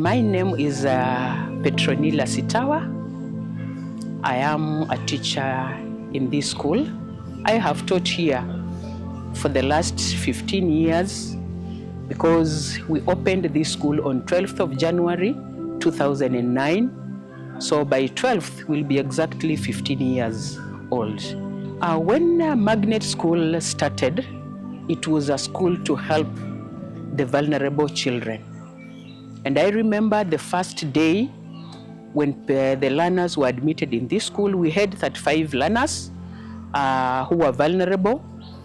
My name is Petronila Sitawa. I am a teacher in this school. I have taught here for the last 15 years because we opened this school on 12th of January 2009. So by 12th we'll be exactly 15 years old. When Magnet School started, it was a school to help the vulnerable children. And I remember the first day when the learners were admitted in this school, we had 35 learners who were vulnerable.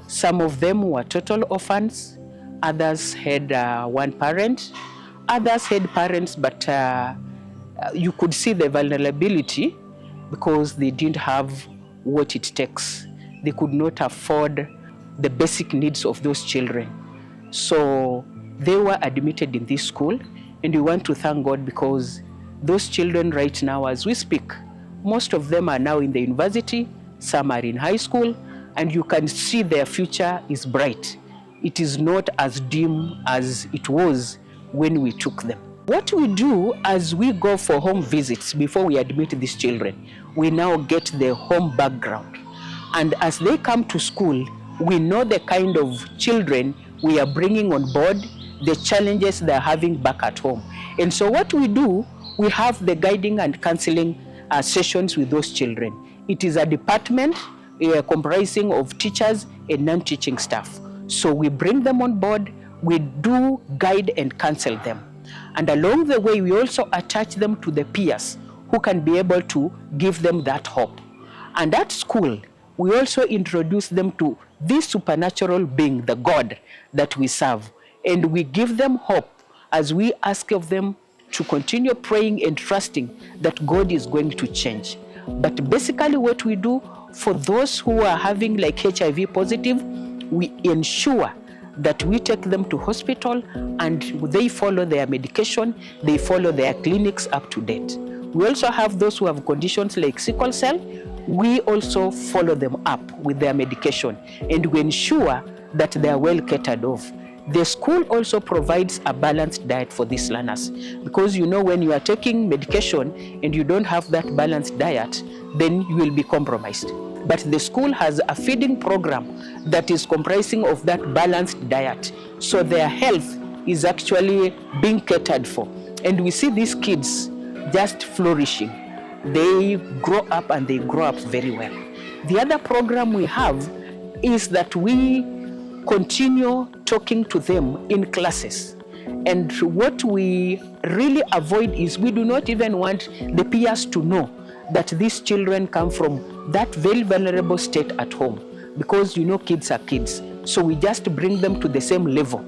Some of them were total orphans. Others had one parent. Others had parents, but you could see the vulnerability because they didn't have what it takes. They could not afford the basic needs of those children. So they were admitted in this school. And we want to thank God because those children right now, as we speak, most of them are now in the university, some are in high school, and you can see their future is bright. It is not as dim as it was when we took them. What we do as we go for home visits before we admit these children, we now get the home background. And as they come to school, we know the kind of children we are bringing on board, the challenges they're having back at home. And so what we do, we have the guiding and counseling sessions with those children. It is a department comprising of teachers and non-teaching staff. So we bring them on board, we do guide and counsel them. And along the way, we also attach them to the peers who can be able to give them that hope. And at school, we also introduce them to this supernatural being, the God that we serve. And we give them hope as we ask of them to continue praying and trusting that God is going to change. But basically what we do for those who are having like HIV positive, we ensure that we take them to hospital and they follow their medication, they follow their clinics up to date. We also have those who have conditions like sickle cell. We also follow them up with their medication and we ensure that they are well catered of. The school also provides a balanced diet for these learners because you know when you are taking medication and you don't have that balanced diet, then you will be compromised. But the school has a feeding program that is comprising of that balanced diet. So their health is actually being catered for. And we see these kids just flourishing. They grow up and they grow up very well. The other program we have is that we continue talking to them in classes. And what we really avoid is we do not even want the peers to know that these children come from that very vulnerable state at home because you know kids are kids. So we just bring them to the same level.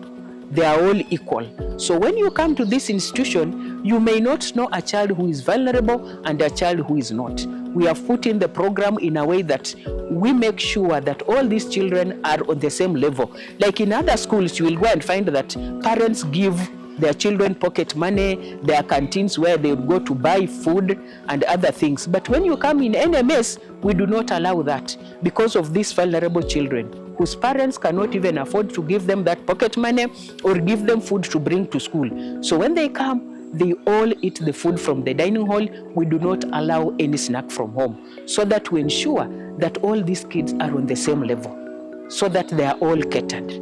They are all equal. So when you come to this institution, you may not know a child who is vulnerable and a child who is not. We have put in the program in a way that we make sure that all these children are on the same level. Like in other schools, you will go and find that parents give their children pocket money, their canteens where they would go to buy food and other things. But when you come in NMS, we do not allow that because of these vulnerable children whose parents cannot even afford to give them that pocket money or give them food to bring to school. So when they come, they all eat the food from the dining hall. We do not allow any snack from home so that we ensure that all these kids are on the same level so that they are all catered.